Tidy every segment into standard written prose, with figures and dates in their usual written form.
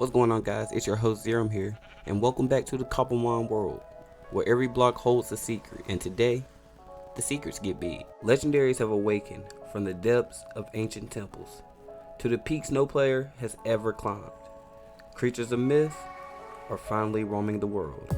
What's going on, guys? It's your host Zirum here, and welcome back to the Cobblemon world, where every block holds a secret, and today, the secrets get big. Legendaries have awakened from the depths of ancient temples to the peaks no player has ever climbed. Creatures of myth are finally roaming the world.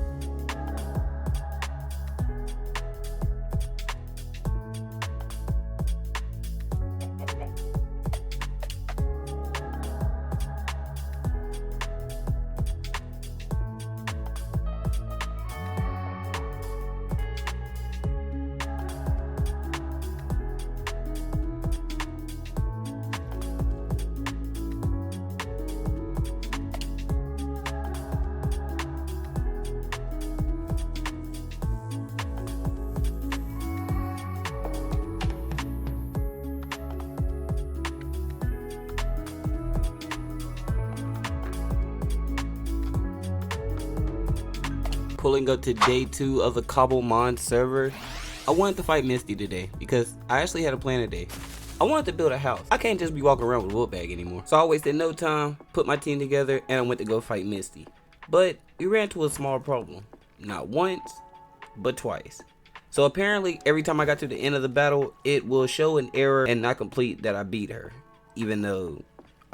Pulling up to day 2 of the Cobblemon server, I wanted to fight Misty today because I actually had a plan today. I wanted to build a house. I can't just be walking around with a wood bag anymore. So I wasted no time, put my team together, and I went to go fight Misty. But we ran into a small problem. Not once, but twice. So apparently every time I got to the end of the battle, it will show an error and not complete that I beat her, even though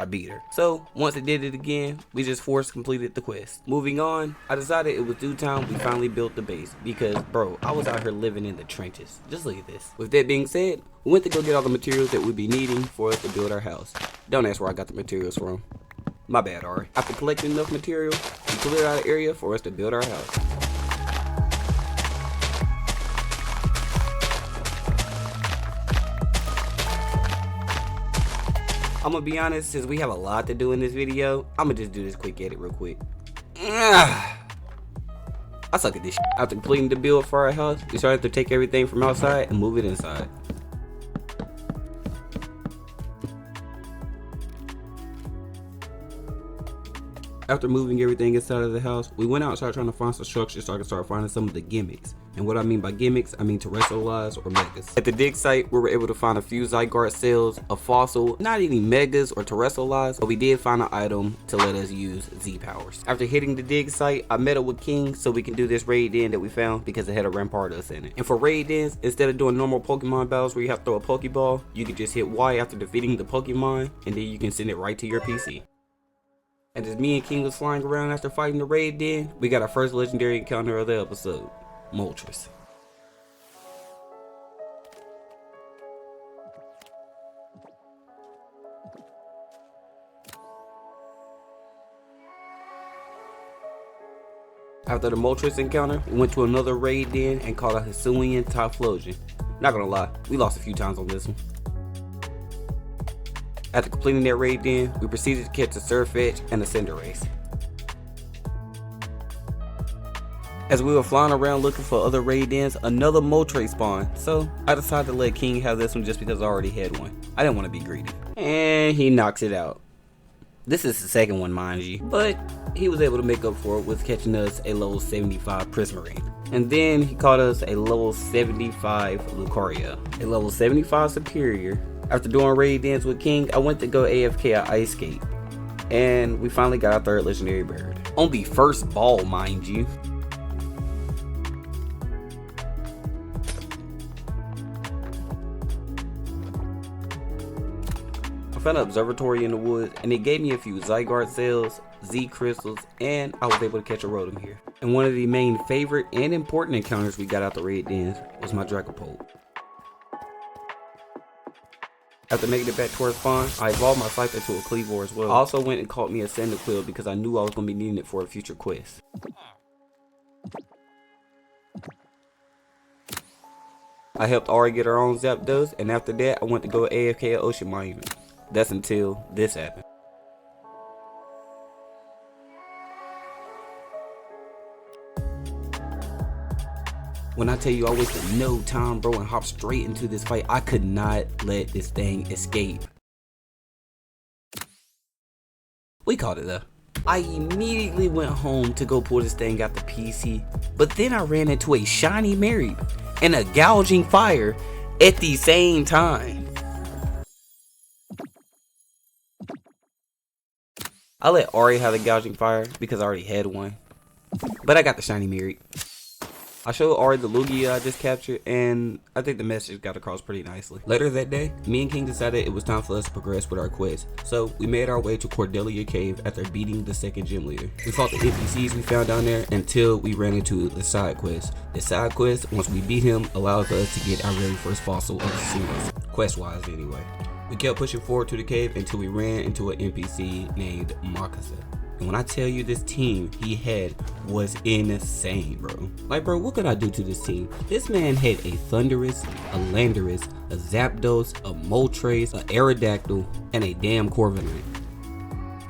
I beat her. So once it did it again, we just force completed the quest. Moving on, I decided it was due time we finally built the base because, bro, I was out here living in the trenches. Just look at this. With that being said, we went to go get all the materials that we'd be needing for us to build our house. Don't ask where I got the materials from. My bad, Ari. After collecting enough material, we cleared out an area for us to build our house. I'm gonna be honest, since we have a lot to do in this video, I'm gonna just do this quick edit real quick. I suck at this shit. After completing the build for our house, we started to take everything from outside and move it inside. After moving everything inside of the house, we went out and started trying to find some structures so I could start finding some of the gimmicks. And what I mean by gimmicks, I mean terrestrialized or megas. At the dig site, we were able to find a few Zygarde cells, a fossil, not any megas or terrestrialized, but we did find an item to let us use Z powers. After hitting the dig site, I met up with King so we can do this raid den that we found because it had a Rampardos in it. And for raid dens, instead of doing normal Pokemon battles where you have to throw a Pokeball, you can just hit Y after defeating the Pokemon, and then you can send it right to your PC. And as me and King was flying around after fighting the raid den, we got our first legendary encounter of the episode, Moltres. After the Moltres encounter, we went to another raid den and caught a Hisuian Typhlosion. Not gonna lie, we lost a few times on this one. After completing that raid den, we proceeded to catch a Surfetch and a Cinderace. As we were flying around looking for other raid dens, another Moltres spawned, so I decided to let King have this one just because I already had one. I didn't want to be greedy. And he knocks it out. This is the second one, mind you, but he was able to make up for it with catching us a level 75 Prismarine. And then he caught us a level 75 Lucario, a level 75 Superior. After doing raid dens with King, I went to go AFK at Ice Skate, and we finally got our third legendary bird. On the first ball, mind you. I found an observatory in the woods, and it gave me a few Zygarde cells, Z crystals, and I was able to catch a Rotom here. And one of the main favorite and important encounters we got out the raid dens was my Dragapult. After making it back towards spawn, I evolved my Scyther into a Cleavor as well. I also went and caught me a Cyndaquil because I knew I was going to be needing it for a future quest. I helped Ari get her own Zapdos, and after that I went to go AFK at Ocean Monument. That's until this happened. When I tell you I wasted no time, bro, and hopped straight into this fight, I could not let this thing escape. We caught it though. I immediately went home to go pull this thing out the PC, but then I ran into a shiny Mareep and a gouging fire at the same time. I let Ari have the gouging fire because I already had one, but I got the shiny Myriad. I showed Ari the Lugia I just captured, and I think the message got across pretty nicely. Later that day, me and King decided it was time for us to progress with our quest, so we made our way to Cordelia Cave after beating the second gym leader. We fought the NPCs we found down there until we ran into the side quest. The side quest, once we beat him, allows us to get our very first fossil of the series, quest-wise anyway. We kept pushing forward to the cave until we ran into an NPC named Makasa. And when I tell you this team he had was insane, bro. Like, bro, what could I do to this team? This man had a Thundurus, a Landorus, a Zapdos, a Moltres, a Aerodactyl, and a damn Corviknight.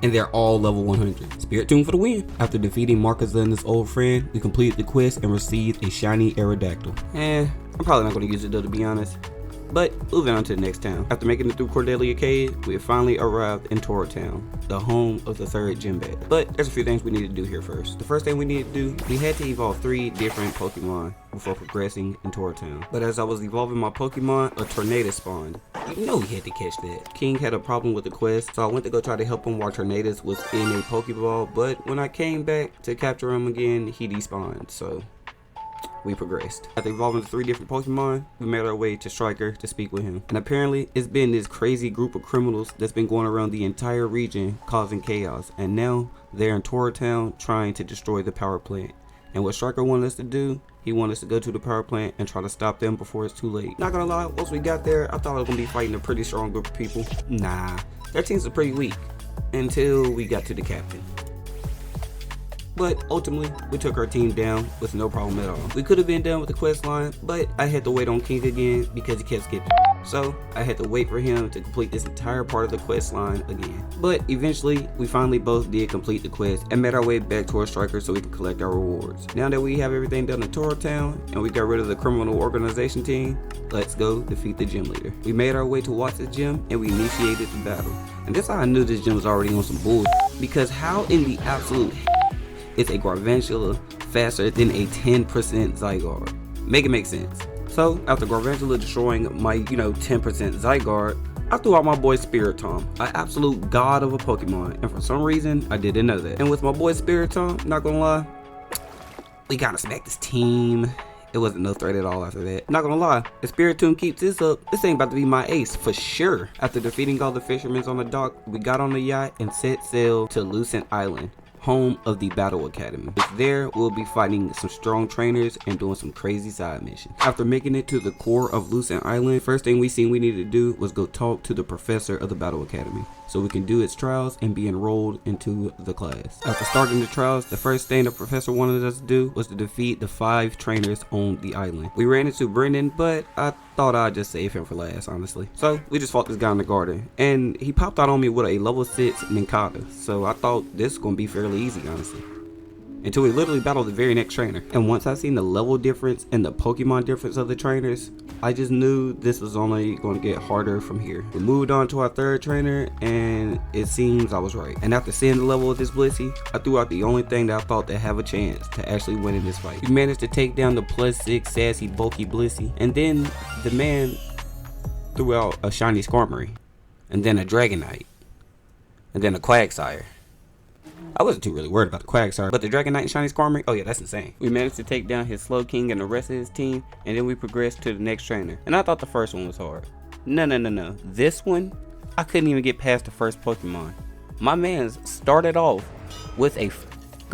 And they're all level 100. Spiritomb for the win. After defeating Markaza and his old friend, we completed the quest and received a shiny Aerodactyl. I'm probably not going to use it though, to be honest. But moving on to the next town. After making it through Cordelia Cave, we have finally arrived in Toro Town, the home of the third gym battle. But there's a few things we need to do here first. The first thing we need to do, we had to evolve 3 different Pokemon before progressing in Toro Town. But as I was evolving my Pokemon, a Tornadus spawned. You know we had to catch that. King had a problem with the quest, so I went to go try to help him while Tornadus was in a Pokeball, but when I came back to capture him again, he despawned, so we progressed. After evolving 3 different Pokemon, we made our way to Striker to speak with him. And apparently, it's been this crazy group of criminals that's been going around the entire region causing chaos. And now, they're in Toro Town trying to destroy the power plant. And what Striker wanted us to do, he wanted us to go to the power plant and try to stop them before it's too late. Not gonna lie, once we got there, I thought I was gonna be fighting a pretty strong group of people. Nah, their teams are pretty weak. Until we got to the captain. But ultimately, we took our team down with no problem at all. We could have been done with the quest line, but I had to wait on King again because he kept skipping. So I had to wait for him to complete this entire part of the quest line again. But eventually, we finally both did complete the quest and made our way back to our Striker so we could collect our rewards. Now that we have everything done in Toro Town and we got rid of the criminal organization team, let's go defeat the gym leader. We made our way to Watts' gym and we initiated the battle. And that's how I knew this gym was already on some bullshit. Because how in the absolute is a Garvantula faster than a 10% Zygarde? Make it make sense. So after Garvantula destroying my 10% Zygarde, I threw out my boy Spiritomb, an absolute god of a Pokemon, and for some reason I didn't know that. And with my boy Spiritomb, not gonna lie, we gotta smack this team. It wasn't no threat at all after that. Not gonna lie, if Spiritomb keeps this up, this ain't about to be my ace for sure. After defeating all the fishermen on the dock, we got on the yacht and set sail to Lucent Island, home of the Battle Academy. There we'll be fighting some strong trainers and doing some crazy side missions. After making it to the core of Lucent Island, first thing we seen we needed to do was go talk to the professor of the Battle Academy so we can do its trials and be enrolled into the class. After starting the trials, the first thing the professor wanted us to do was to defeat the 5 trainers on the island. We ran into Brendan, but I thought I'd just save him for last, honestly. So we just fought this guy in the garden, and he popped out on me with a level 6 Nincada. So I thought this was gonna be fairly easy, honestly. Until we literally battled the very next trainer. And once I seen the level difference and the Pokemon difference of the trainers, I just knew this was only going to get harder from here. We moved on to our 3rd trainer, and it seems I was right. And after seeing the level of this Blissey, I threw out the only thing that I thought that have a chance to actually win in this fight. We managed to take down the +6 sassy bulky Blissey, and then the man threw out a shiny Skarmory, and then a Dragonite, and then a Quagsire. I wasn't too really worried about the Quagsire, but the Dragonite and shiny Skarmory, oh yeah, that's insane. We managed to take down his Slowking and the rest of his team, and then we progressed to the next trainer. And I thought the first one was hard. No. This one, I couldn't even get past the first Pokemon. My man's started off with a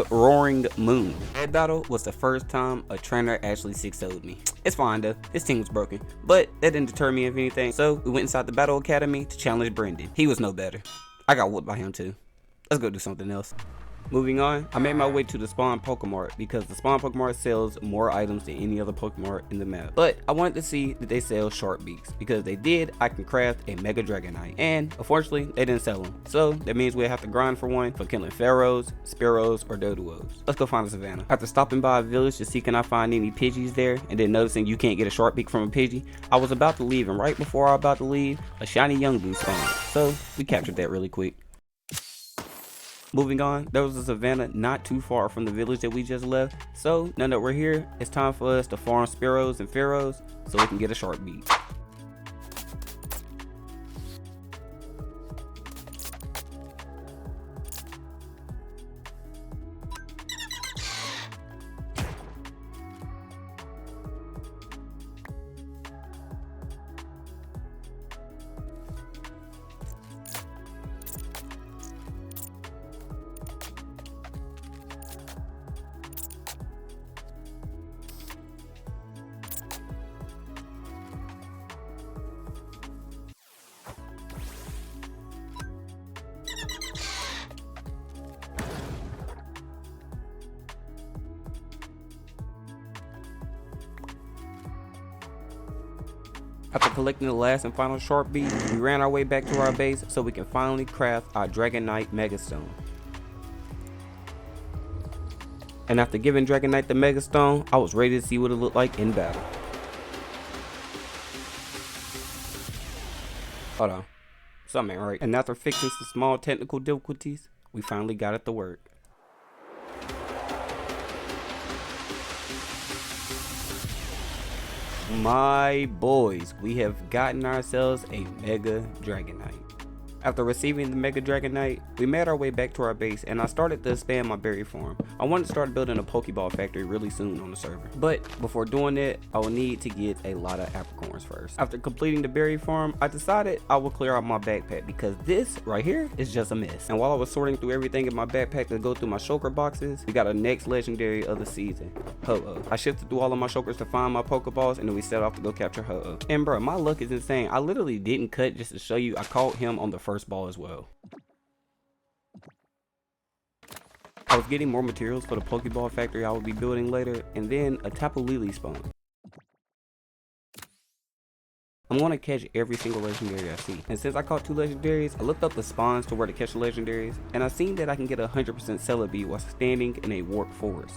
roaring moon. That battle was the first time a trainer actually 6-0'd me. It's fine though, his team was broken, but that didn't deter me of anything. So we went inside the Battle Academy to challenge Brendan. He was no better. I got whooped by him too. Let's go do something else. Moving on, I made my way to the Spawn Pokemart because the Spawn Pokemart sells more items than any other Pokemart in the map. But I wanted to see that they sell Sharkbeaks, because if they did, I can craft a Mega Dragonite. And unfortunately, they didn't sell them. So that means we have to grind for one for killing Pharaohs, Spearows, or Doduos. Let's go find a Savannah. After stopping by a village to see can I find any Pidgeys there, and then noticing you can't get a Sharkbeak from a Pidgey, I was about to leave, and right before I was about to leave, a shiny Youngblood spawned. So we captured that really quick. Moving on, there was a savannah not too far from the village that we just left. So now that we're here, it's time for us to farm Spearows and Pharaohs so we can get a Sharkbeak. After collecting the last and final sharp beat, we ran our way back to our base so we can finally craft our Dragonite Megastone. And after giving Dragonite the Megastone, I was ready to see what it looked like in battle. Hold on, something ain't right. And after fixing some small technical difficulties, we finally got it to work. My boys, we have gotten ourselves a Mega Dragonite. After receiving the Mega Dragonite, we made our way back to our base and I started to expand my berry farm. I wanted to start building a Pokeball factory really soon on the server. But before doing that, I will need to get a lot of apricorns first. After completing the berry farm, I decided I will clear out my backpack because this right here is just a mess. And while I was sorting through everything in my backpack to go through my shulker boxes, we got a next legendary of the season, Ho-Oh. I shifted through all of my shulkers to find my Pokeballs and then we set off to go capture Ho-Oh. And bro, my luck is insane. I literally didn't cut just to show you I caught him on the first ball as well. I was getting more materials for the Pokeball factory I will be building later, and then a Tapu Lele spawned. I'm going to catch every single legendary I see, and since I caught 2 legendaries, I looked up the spawns to where to catch the legendaries, and I seen that I can get a 100% Celebi while standing in a warped forest.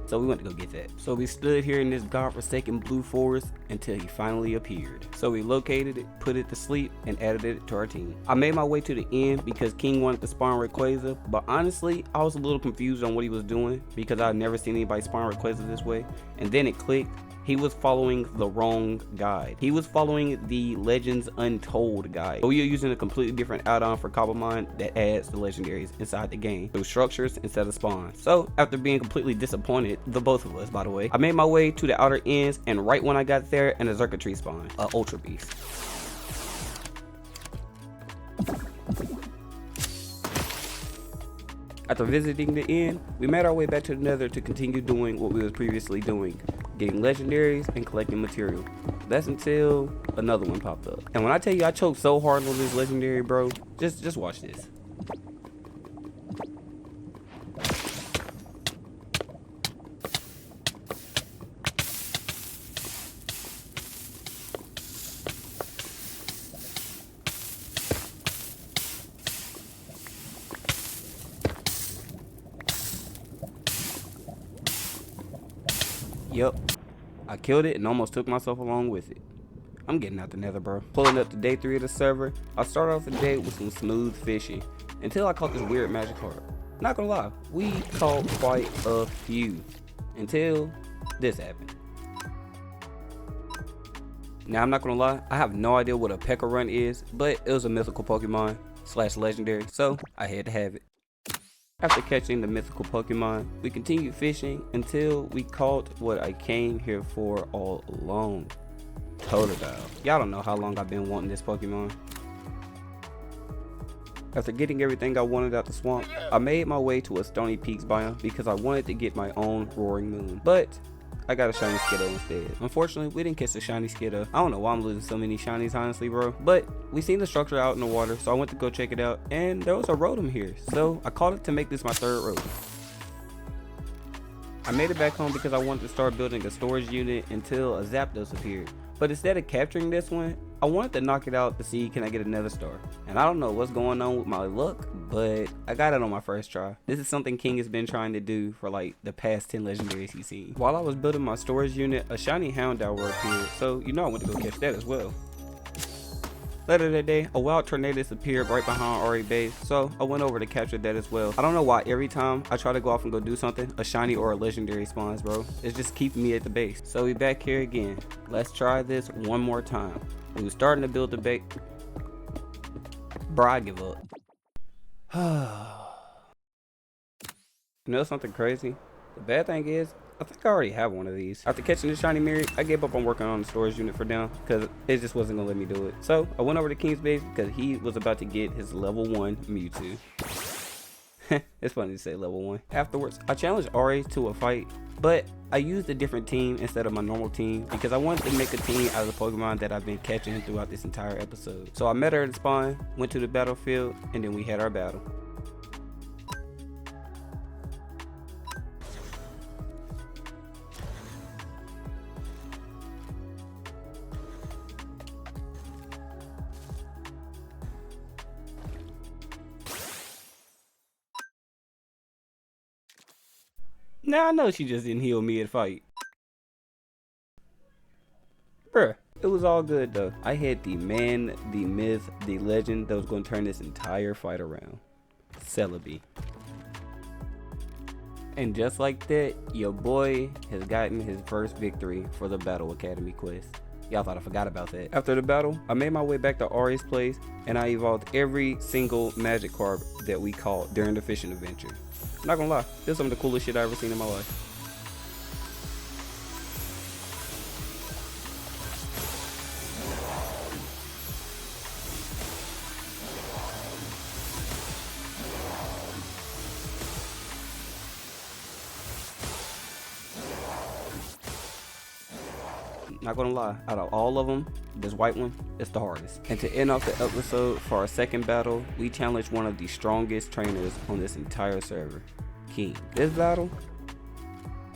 So we went to go get that. So we stood here in this godforsaken blue forest until he finally appeared. So we located it, put it to sleep, and added it to our team. I made my way to the end because King wanted to spawn Rayquaza, but honestly, I was a little confused on what he was doing because I'd never seen anybody spawn Rayquaza this way. And then it clicked. He was following the wrong guide. He was following the Legends Untold guide. But we are using a completely different add-on for Cobblemon that adds the legendaries inside the game through structures instead of spawns. So after being completely disappointed, the both of us by the way, I made my way to the outer ends, and right when I got there, an Xurkitree spawned, a Ultra Beast. After visiting the end, we made our way back to the Nether to continue doing what we was previously doing, getting legendaries and collecting material. That's until another one popped up. And when I tell you I choked so hard on this legendary, bro, just watch this. Yep, I killed it and almost took myself along with it. I'm getting out the Nether, bro. Pulling up to day 3 of the server, I started off the day with some smooth fishing until I caught this weird magic carp. Not gonna lie, we caught quite a few until this happened. Now I'm not gonna lie, I have no idea what a Pekka Run is, but it was a mythical Pokemon / legendary, so I had to have it. After catching the mythical Pokemon, we continued fishing until we caught what I came here for all along, Totodile. Y'all don't know how long I've been wanting this Pokemon. After getting everything I wanted out the swamp, I made my way to a Stony Peaks biome because I wanted to get my own Roaring Moon, but I got a shiny Skiddo instead. Unfortunately, we didn't catch the shiny Skiddo. I don't know why I'm losing so many shinies, honestly, bro. But we seen the structure out in the water, so I went to go check it out, and there was a Rotom here. So I caught it to make this my 3rd Rotom. I made it back home because I wanted to start building a storage unit until a Zapdos appeared. But instead of capturing this one, I wanted to knock it out to see can I get another star. And I don't know what's going on with my luck, but I got it on my first try. This is something King has been trying to do for like the past 10 legendaries he's seen. While I was building my storage unit, a shiny Houndour appeared, so you know I went to go catch that as well. Later that day, a wild Tornadus appeared right behind Ari base, so I went over to capture that as well. I don't know why every time I try to go off and go do something, a shiny or a legendary spawns, bro. It's just keeping me at the base. So we back here again. Let's try this one more time. We were starting to build the base. Bro, I give up. You know something crazy? The bad thing is, I think I already have one of these. After catching the shiny Miri, I gave up on working on the storage unit for now because it just wasn't gonna let me do it. So I went over to King's base because he was about to get his level 1 Mewtwo. It's funny to say level 1. Afterwards, I challenged Ari to a fight, but I used a different team instead of my normal team because I wanted to make a team out of the Pokemon that I've been catching throughout this entire episode. So I met her at the spawn, went to the battlefield, and then we had our battle. Nah, I know she just didn't heal mid-fight. Bruh, it was all good though. I had the man, the myth, the legend that was going to turn this entire fight around. Celebi. And just like that, your boy has gotten his first victory for the Battle Academy quest. Y'all thought I forgot about that. After the battle, I made my way back to Ari's place and I evolved every single magic card that we caught during the fishing adventure. Not gonna lie, this is some of the coolest shit I ever seen in my life. Not gonna lie, out of all of them, this white one is the hardest. And to end off the episode for our second battle, we challenged one of the strongest trainers on this entire server, King. This battle,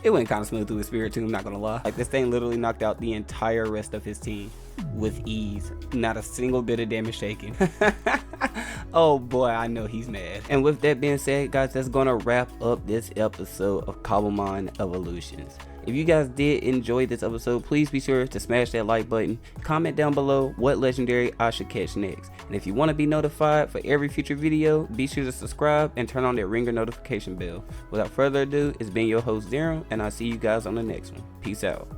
it went kind of smooth through his spirit too, I'm not gonna lie. Like, this thing literally knocked out the entire rest of his team with ease. Not a single bit of damage taken. Oh boy, I know he's mad. And with that being said, guys, that's gonna wrap up this episode of Cobblemon Evolutions. If you guys did enjoy this episode, please be sure to smash that like button, comment down below what legendary I should catch next. And if you want to be notified for every future video, be sure to subscribe and turn on that ringer notification bell. Without further ado, it's been your host Zirum, and I'll see you guys on the next one. Peace out.